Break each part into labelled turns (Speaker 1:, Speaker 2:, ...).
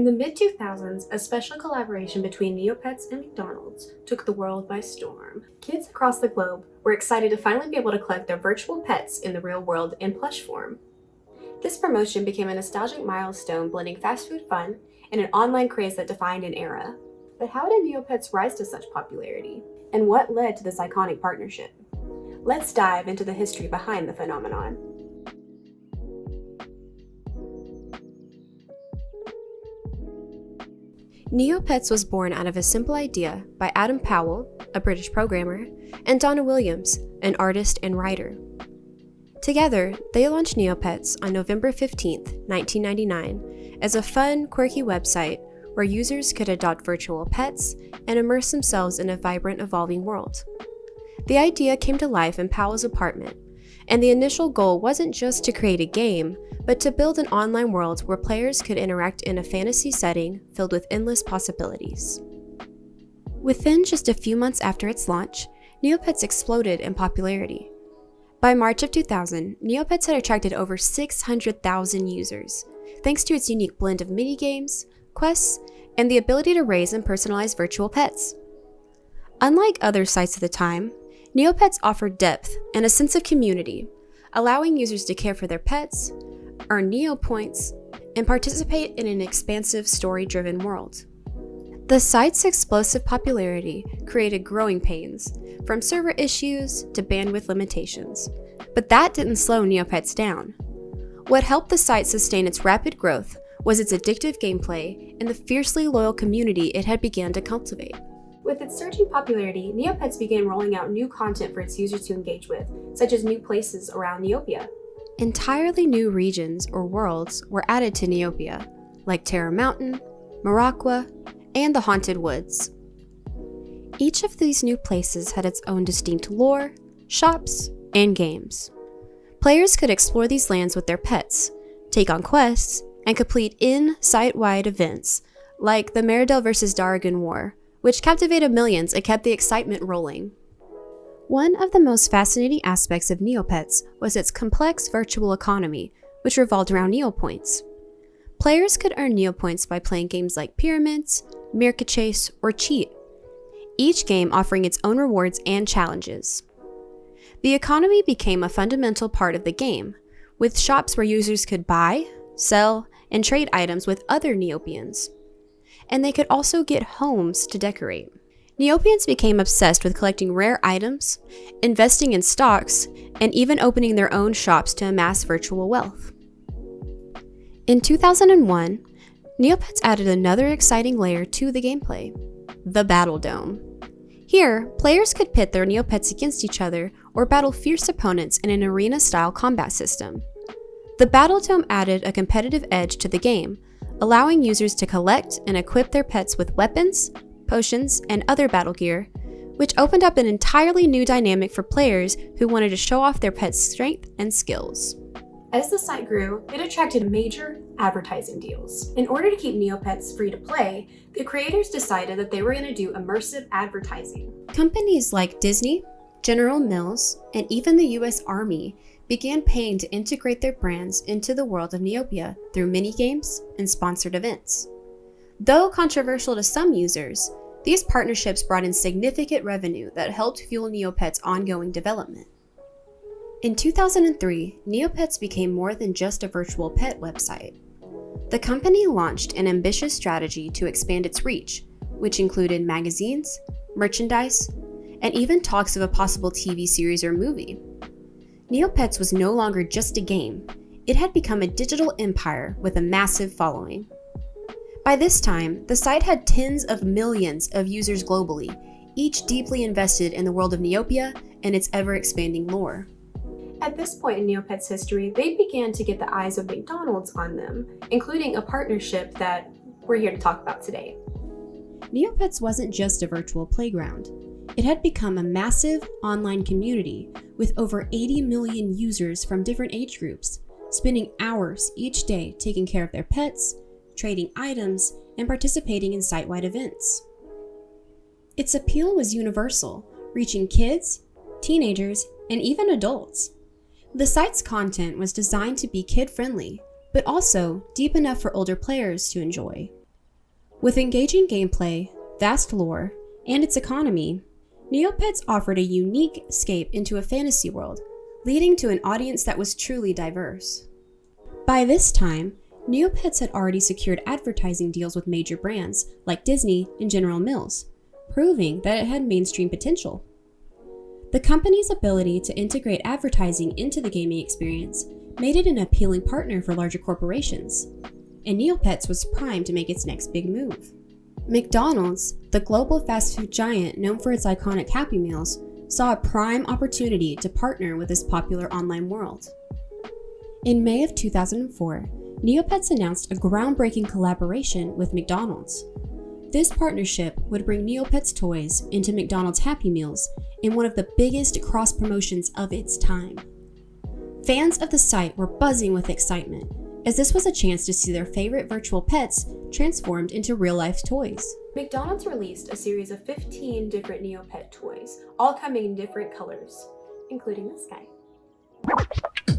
Speaker 1: In the mid-2000s, a special collaboration between Neopets and McDonald's took the world by storm. Kids across the globe were excited to finally be able to collect their virtual pets in the real world in plush form. This promotion became a nostalgic milestone, blending fast food fun and an online craze that defined an era. But how did Neopets rise to such popularity? And what led to this iconic partnership? Let's dive into the history behind the phenomenon. Neopets was born out of a simple idea by Adam Powell, a British programmer, and Donna Williams, an artist and writer. Together, they launched Neopets on November 15, 1999, as a fun, quirky website where users could adopt virtual pets and immerse themselves in a vibrant, evolving world. The idea came to life in Powell's apartment, and the initial goal wasn't just to create a game, but to build an online world where players could interact in a fantasy setting filled with endless possibilities. Within just a few months after its launch, Neopets exploded in popularity. By March of 2000, Neopets had attracted over 600,000 users, thanks to its unique blend of minigames, quests, and the ability to raise and personalize virtual pets. Unlike other sites of the time, Neopets offered depth and a sense of community, allowing users to care for their pets, earn Neo points, and participate in an expansive story-driven world. The site's explosive popularity created growing pains, from server issues to bandwidth limitations, but that didn't slow Neopets down. What helped the site sustain its rapid growth was its addictive gameplay and the fiercely loyal community it had begun to cultivate. With its surging popularity, Neopets began rolling out new content for its users to engage with, such as new places around Neopia. Entirely new regions or worlds were added to Neopia, like Terror Mountain, Maraqua, and the Haunted Woods. Each of these new places had its own distinct lore, shops, and games. Players could explore these lands with their pets, take on quests, and complete site-wide events, like the Meridel vs. Darrigan War, which captivated millions and kept the excitement rolling. One of the most fascinating aspects of Neopets was its complex virtual economy, which revolved around Neopoints. Players could earn Neopoints by playing games like Pyramids, Mirka Chase, or Cheat, each game offering its own rewards and challenges. The economy became a fundamental part of the game, with shops where users could buy, sell, and trade items with other Neopians. And they could also get homes to decorate. Neopians became obsessed with collecting rare items, investing in stocks, and even opening their own shops to amass virtual wealth. In 2001, Neopets added another exciting layer to the gameplay: the Battle Dome. Here, players could pit their Neopets against each other or battle fierce opponents in an arena-style combat system. The Battle Dome added a competitive edge to the game, allowing users to collect and equip their pets with weapons, potions, and other battle gear, which opened up an entirely new dynamic for players who wanted to show off their pets' strength and skills. As the site grew, it attracted major advertising deals. In order to keep Neopets free to play, the creators decided that they were going to do immersive advertising. Companies like Disney, General Mills, and even the US Army began paying to integrate their brands into the world of Neopia through minigames and sponsored events. Though controversial to some users, these partnerships brought in significant revenue that helped fuel Neopets' ongoing development. In 2003, Neopets became more than just a virtual pet website. The company launched an ambitious strategy to expand its reach, which included magazines, merchandise, and even talks of a possible TV series or movie. Neopets was no longer just a game. It had become a digital empire with a massive following. By this time, the site had tens of millions of users globally, each deeply invested in the world of Neopia and its ever-expanding lore. At this point in Neopets' history, they began to get the eyes of McDonald's on them, including a partnership that we're here to talk about today. Neopets wasn't just a virtual playground. It had become a massive online community with over 80 million users from different age groups, spending hours each day taking care of their pets, trading items, and participating in site-wide events. Its appeal was universal, reaching kids, teenagers, and even adults. The site's content was designed to be kid-friendly, but also deep enough for older players to enjoy. With engaging gameplay, vast lore, and its economy, Neopets offered a unique escape into a fantasy world, leading to an audience that was truly diverse. By this time, Neopets had already secured advertising deals with major brands like Disney and General Mills, proving that it had mainstream potential. The company's ability to integrate advertising into the gaming experience made it an appealing partner for larger corporations, and Neopets was primed to make its next big move. McDonald's, the global fast food giant known for its iconic Happy Meals, saw a prime opportunity to partner with this popular online world. In May of 2004, Neopets announced a groundbreaking collaboration with McDonald's. This partnership would bring Neopets toys into McDonald's Happy Meals in one of the biggest cross-promotions of its time. Fans of the site were buzzing with excitement, as this was a chance to see their favorite virtual pets transformed into real-life toys. McDonald's released a series of 15 different Neopet toys, all coming in different colors, including this guy.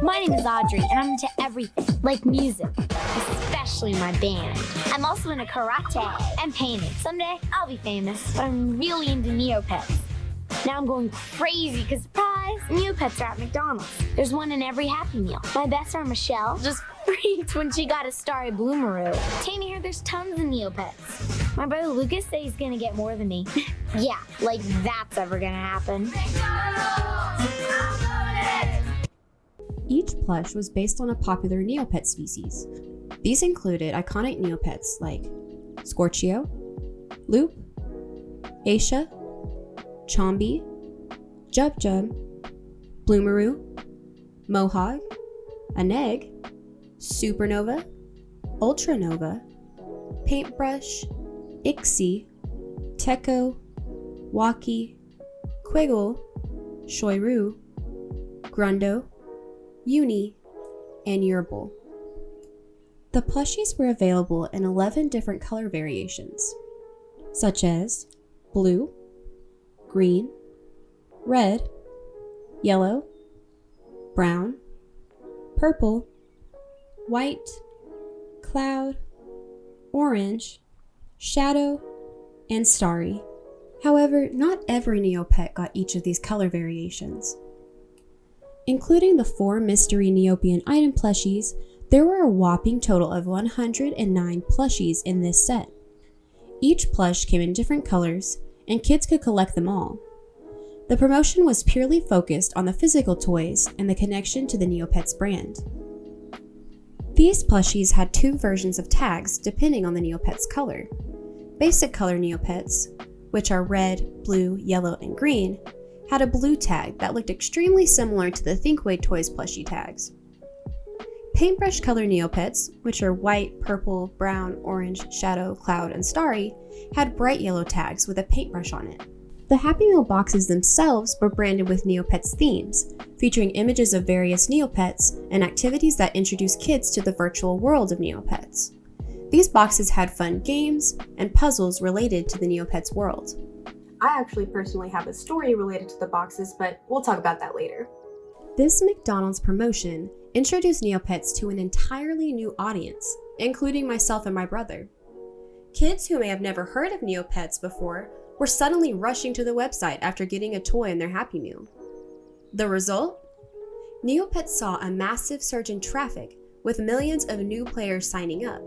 Speaker 2: My name is Audrey, and I'm into everything, like music, especially my band. I'm also into karate and painting. Someday, I'll be famous, but I'm really into Neopets. Now I'm going crazy because, surprise, Neopets are at McDonald's. There's one in every Happy Meal. My best friend Michelle just freaked when she got a starry Bloomaroo. Tammy heard there's tons of Neopets. My brother Lucas said he's gonna get more than me. Yeah, like that's ever gonna happen.
Speaker 1: Each plush was based on a popular Neopet species. These included iconic Neopets like Scorchio, Loop, Aisha, Chombi, Jub Jub, Bloomaroo, Mohawk, Aneg, Supernova, Ultranova, Paintbrush, Ixie, Techo, Waki, Quiggle, Shoiru, Grundo, Uni, and Yerbal. The plushies were available in 11 different color variations, such as blue, green, red, yellow, brown, purple, white, cloud, orange, shadow, and starry. However, not every Neopet got each of these color variations. Including the 4 mystery Neopian item plushies, there were a whopping total of 109 plushies in this set. Each plush came in different colors, and kids could collect them all. The promotion was purely focused on the physical toys and the connection to the Neopets brand. These plushies had 2 versions of tags depending on the Neopets color. Basic color Neopets, which are red, blue, yellow, and green, had a blue tag that looked extremely similar to the Thinkway Toys plushie tags. Paintbrush color Neopets, which are white, purple, brown, orange, shadow, cloud, and starry, had bright yellow tags with a paintbrush on it. The Happy Meal boxes themselves were branded with Neopets themes, featuring images of various Neopets and activities that introduce kids to the virtual world of Neopets. These boxes had fun games and puzzles related to the Neopets world. I actually personally have a story related to the boxes, but we'll talk about that later. This McDonald's promotion introduced Neopets to an entirely new audience, including myself and my brother. Kids who may have never heard of Neopets before were suddenly rushing to the website after getting a toy in their Happy Meal. The result? Neopets saw a massive surge in traffic, with millions of new players signing up.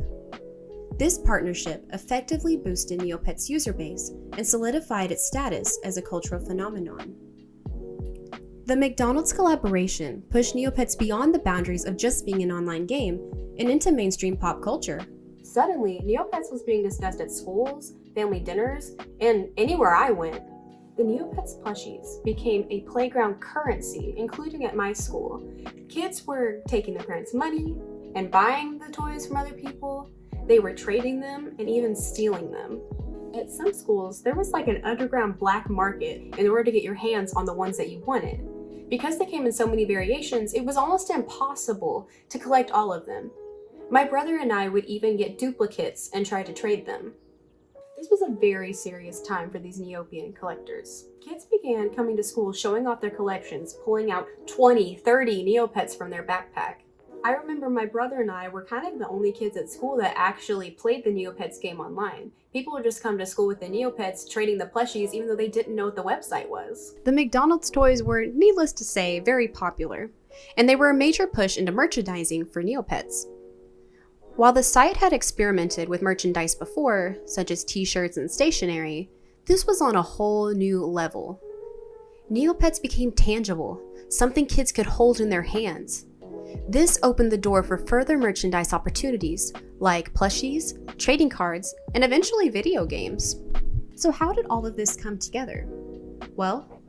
Speaker 1: This partnership effectively boosted Neopets' user base and solidified its status as a cultural phenomenon. The McDonald's collaboration pushed Neopets beyond the boundaries of just being an online game and into mainstream pop culture. Suddenly, Neopets was being discussed at schools, family dinners, and anywhere I went. The Neopets plushies became a playground currency, including at my school. Kids were taking their parents' money and buying the toys from other people. They were trading them and even stealing them. At some schools, there was like an underground black market in order to get your hands on the ones that you wanted. Because they came in so many variations, it was almost impossible to collect all of them. My brother and I would even get duplicates and try to trade them. This was a very serious time for these Neopian collectors. Kids began coming to school showing off their collections, pulling out 20, 30 Neopets from their backpack. I remember my brother and I were kind of the only kids at school that actually played the Neopets game online. People would just come to school with the Neopets, trading the plushies, even though they didn't know what the website was. The McDonald's toys were, needless to say, very popular, and they were a major push into merchandising for Neopets. While the site had experimented with merchandise before, such as t-shirts and stationery, this was on a whole new level. Neopets became tangible, something kids could hold in their hands. This opened the door for further merchandise opportunities, like plushies, trading cards, and eventually video games. So how did all of this come together? Well,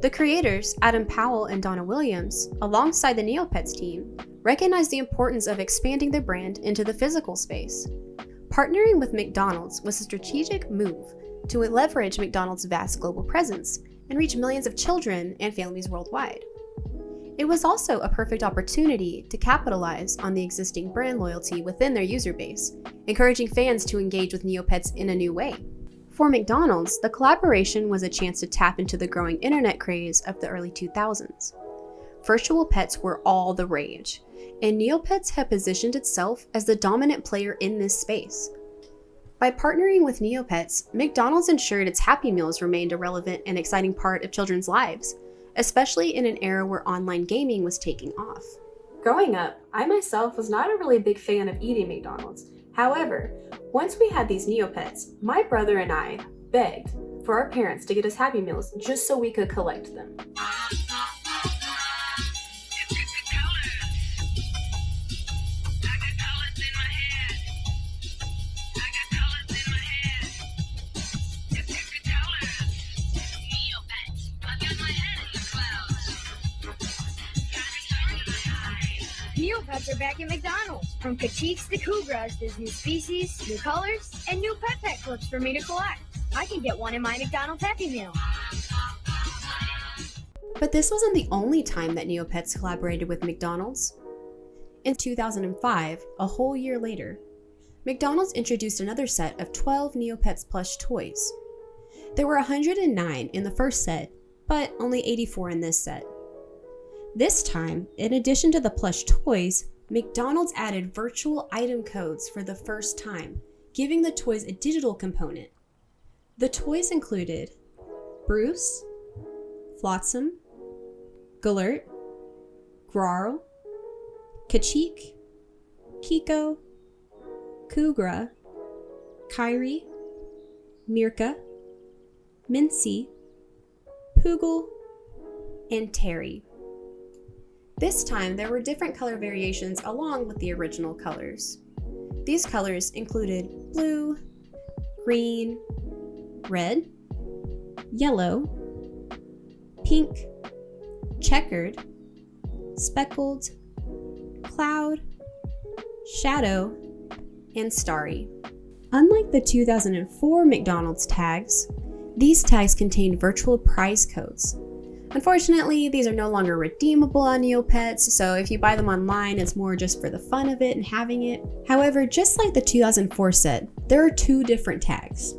Speaker 1: the creators, Adam Powell and Donna Williams, alongside the Neopets team, recognized the importance of expanding their brand into the physical space. Partnering with McDonald's was a strategic move to leverage McDonald's vast global presence and reach millions of children and families worldwide. It was also a perfect opportunity to capitalize on the existing brand loyalty within their user base, encouraging fans to engage with Neopets in a new way. For McDonald's, the collaboration was a chance to tap into the growing internet craze of the early 2000s. Virtual pets were all the rage, and Neopets had positioned itself as the dominant player in this space. By partnering with Neopets, McDonald's ensured its Happy Meals remained a relevant and exciting part of children's lives, especially in an era where online gaming was taking off. Growing up, I myself was not a really big fan of eating McDonald's. However, once we had these Neopets, my brother and I begged for our parents to get us Happy Meals just so we could collect them.
Speaker 2: Neopets are back at McDonald's. From Kachik's to Kugras, there's new species, new colors, and new pet clips for me to collect. I can get one in my McDonald's Happy Meal.
Speaker 1: But this wasn't the only time that Neopets collaborated with McDonald's. In 2005, a whole year later, McDonald's introduced another set of 12 Neopets plush toys. There were 109 in the first set, but only 84 in this set. This time, in addition to the plush toys, McDonald's added virtual item codes for the first time, giving the toys a digital component. The toys included Bruce, Flotsam, Galert, Grarl, Kachik, Kiko, Kugra, Kyrie, Mirka, Mincy, Poogle, and Terry. This time, there were different color variations along with the original colors. These colors included blue, green, red, yellow, pink, checkered, speckled, cloud, shadow, and starry. Unlike the 2004 McDonald's tags, these tags contained virtual prize codes. Unfortunately, these are no longer redeemable on Neopets, so if you buy them online, it's more just for the fun of it and having it. However, just like the 2004 set, there are two different tags.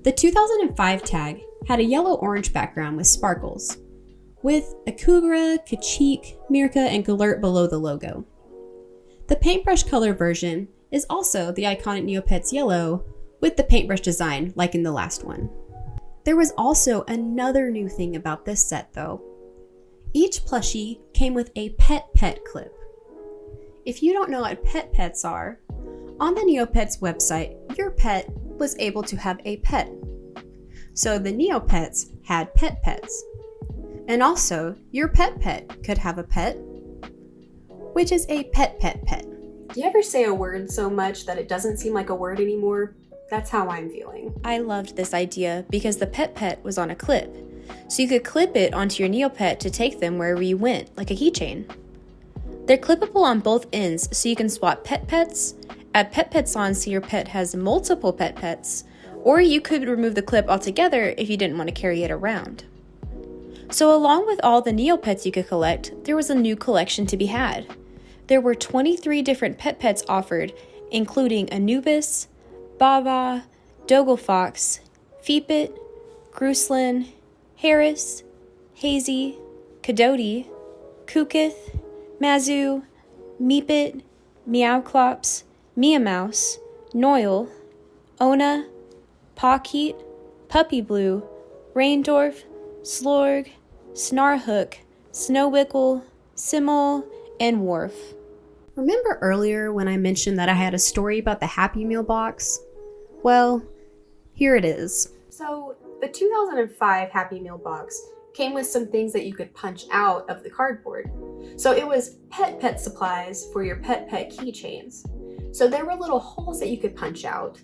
Speaker 1: The 2005 tag had a yellow-orange background with sparkles, with a Kugra, Kachik, Mirka, and Galert below the logo. The paintbrush color version is also the iconic Neopets yellow with the paintbrush design like in the last one. There was also another new thing about this set though. Each plushie came with a pet clip. If you don't know what pets are, on the Neopets website, your pet was able to have a pet. So the Neopets had pets. And also, your pet could have a pet, which is a pet. Do you ever say a word so much that it doesn't seem like a word anymore? That's how I'm feeling. I loved this idea because the pet was on a clip. So you could clip it onto your Neopet to take them wherever you went, like a keychain. They're clippable on both ends so you can swap pets, add pets on so your pet has multiple pets, or you could remove the clip altogether if you didn't want to carry it around. So along with all the Neopets you could collect, there was a new collection to be had. There were 23 different pets offered, including Anubis, Baba, Dogglefox, Feepit, Gruslin, Harris, Hazy, Kadoti, Kukith, Mazu, Meepit, Meowclops, Meow-Mouse, Noyle, Ona, Pockheat, Puppy Blue, Raindorf, Slorg, Snarhook, Snowwickle, Simmel, and Worf. Remember earlier when I mentioned that I had a story about the Happy Meal box? Well, here it is. So, the 2005 Happy Meal box came with some things that you could punch out of the cardboard. So it was pet supplies for your pet keychains. So there were little holes that you could punch out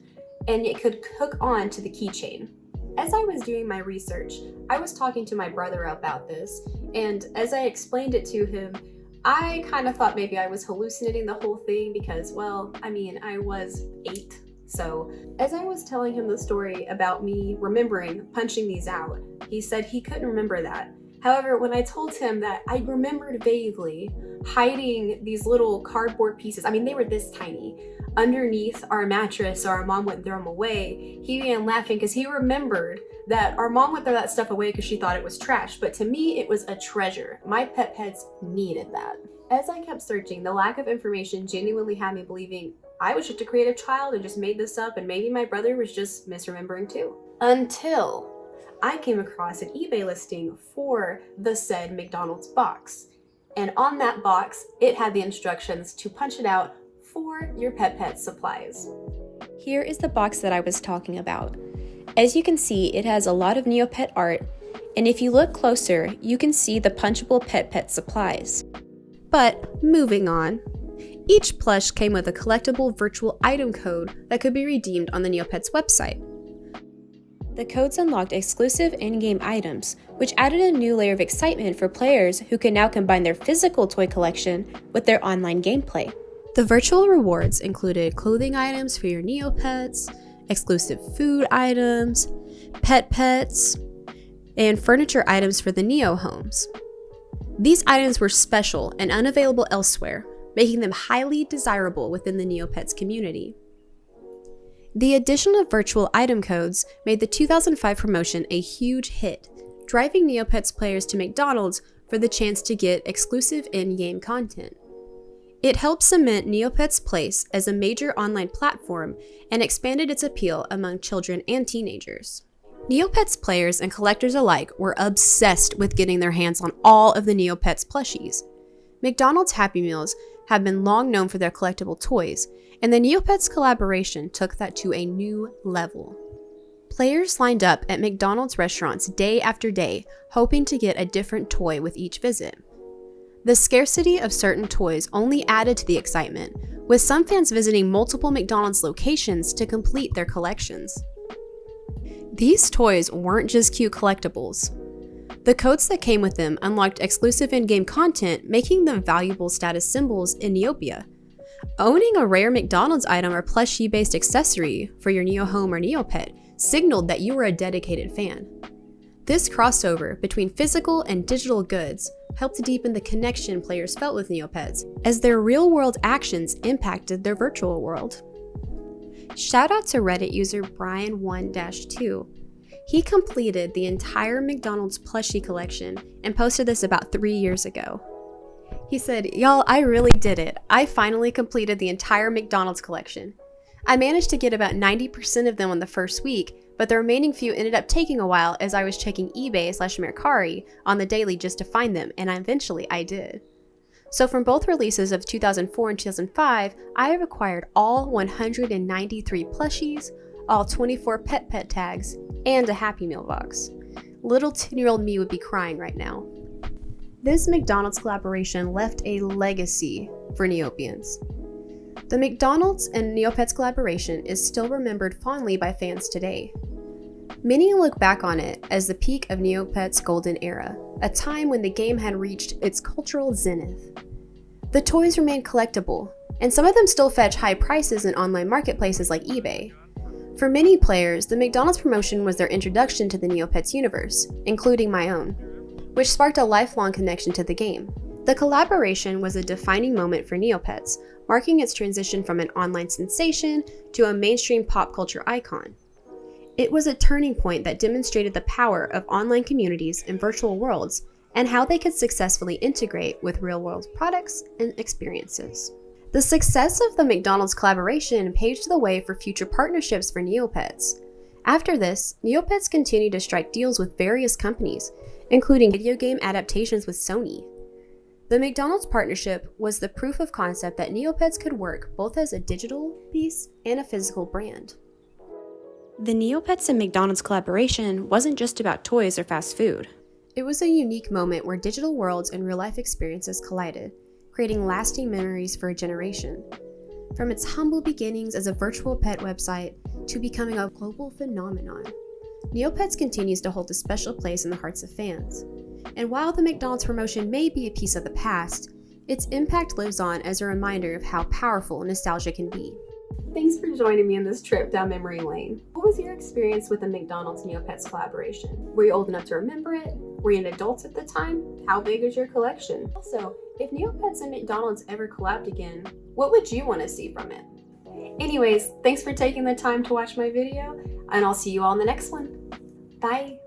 Speaker 1: and it could hook on to the keychain. As I was doing my research, I was talking to my brother about this, and as I explained it to him, I kind of thought maybe I was hallucinating the whole thing because, well, I was 8. So as I was telling him the story about me remembering punching these out, he said he couldn't remember that. However, when I told him that I remembered vaguely hiding these little cardboard pieces, they were this tiny, underneath our mattress so our mom wouldn't throw them away, he began laughing because he remembered that our mom would throw that stuff away because she thought it was trash, but to me it was a treasure. My pets needed that. As I kept searching, the lack of information genuinely had me believing I was just a creative child and just made this up, and maybe my brother was just misremembering too. Until I came across an eBay listing for the said McDonald's box. And on that box, it had the instructions to punch it out for your pet supplies. Here is the box that I was talking about. As you can see, it has a lot of Neopet art, and if you look closer, you can see the punchable pet supplies. But moving on. Each plush came with a collectible virtual item code that could be redeemed on the Neopets website. The codes unlocked exclusive in-game items, which added a new layer of excitement for players who can now combine their physical toy collection with their online gameplay. The virtual rewards included clothing items for your Neopets, exclusive food items, pets, and furniture items for the Neo homes. These items were special and unavailable elsewhere, making them highly desirable within the Neopets community. The addition of virtual item codes made the 2005 promotion a huge hit, driving Neopets players to McDonald's for the chance to get exclusive in-game content. It helped cement Neopets' place as a major online platform and expanded its appeal among children and teenagers. Neopets players and collectors alike were obsessed with getting their hands on all of the Neopets plushies. McDonald's Happy Meals have been long known for their collectible toys, and the Neopets collaboration took that to a new level. Players lined up at McDonald's restaurants day after day, hoping to get a different toy with each visit. The scarcity of certain toys only added to the excitement, with some fans visiting multiple McDonald's locations to complete their collections. These toys weren't just cute collectibles. The codes that came with them unlocked exclusive in-game content, making them valuable status symbols in Neopia. Owning a rare McDonald's item or plushie-based accessory for your Neo home or Neopet signaled that you were a dedicated fan. This crossover between physical and digital goods helped to deepen the connection players felt with Neopets, as their real-world actions impacted their virtual world. Shout out to Reddit user Brian1-2. He completed the entire McDonald's plushie collection and posted this about 3 years ago. He said, "Y'all, I really did it. I finally completed the entire McDonald's collection. I managed to get about 90% of them on the first week, but the remaining few ended up taking a while as I was checking eBay/Mercari on the daily just to find them, and eventually I did. So from both releases of 2004 and 2005, I have acquired all 193 plushies, all 24 pet tags, and a Happy Meal box. Little 10-year-old me would be crying right now." This McDonald's collaboration left a legacy for Neopians. The McDonald's and Neopets collaboration is still remembered fondly by fans today. Many look back on it as the peak of Neopets' golden era, a time when the game had reached its cultural zenith. The toys remain collectible, and some of them still fetch high prices in online marketplaces like eBay. For many players, the McDonald's promotion was their introduction to the Neopets universe, including my own, which sparked a lifelong connection to the game. The collaboration was a defining moment for Neopets, marking its transition from an online sensation to a mainstream pop culture icon. It was a turning point that demonstrated the power of online communities and virtual worlds, and how they could successfully integrate with real-world products and experiences. The success of the McDonald's collaboration paved the way for future partnerships for Neopets. After this, Neopets continued to strike deals with various companies, including video game adaptations with Sony. The McDonald's partnership was the proof of concept that Neopets could work both as a digital piece and a physical brand. The Neopets and McDonald's collaboration wasn't just about toys or fast food. It was a unique moment where digital worlds and real-life experiences collided, creating lasting memories for a generation. From its humble beginnings as a virtual pet website to becoming a global phenomenon, Neopets continues to hold a special place in the hearts of fans. And while the McDonald's promotion may be a piece of the past, its impact lives on as a reminder of how powerful nostalgia can be. Thanks for joining me in this trip down memory lane. What was your experience with the McDonald's Neopets collaboration? Were you old enough to remember it? Were you an adult at the time? How big is your collection? Also, if Neopets and McDonald's ever collabed again, what would you want to see from it? Anyways, thanks for taking the time to watch my video, and I'll see you all in the next one. Bye!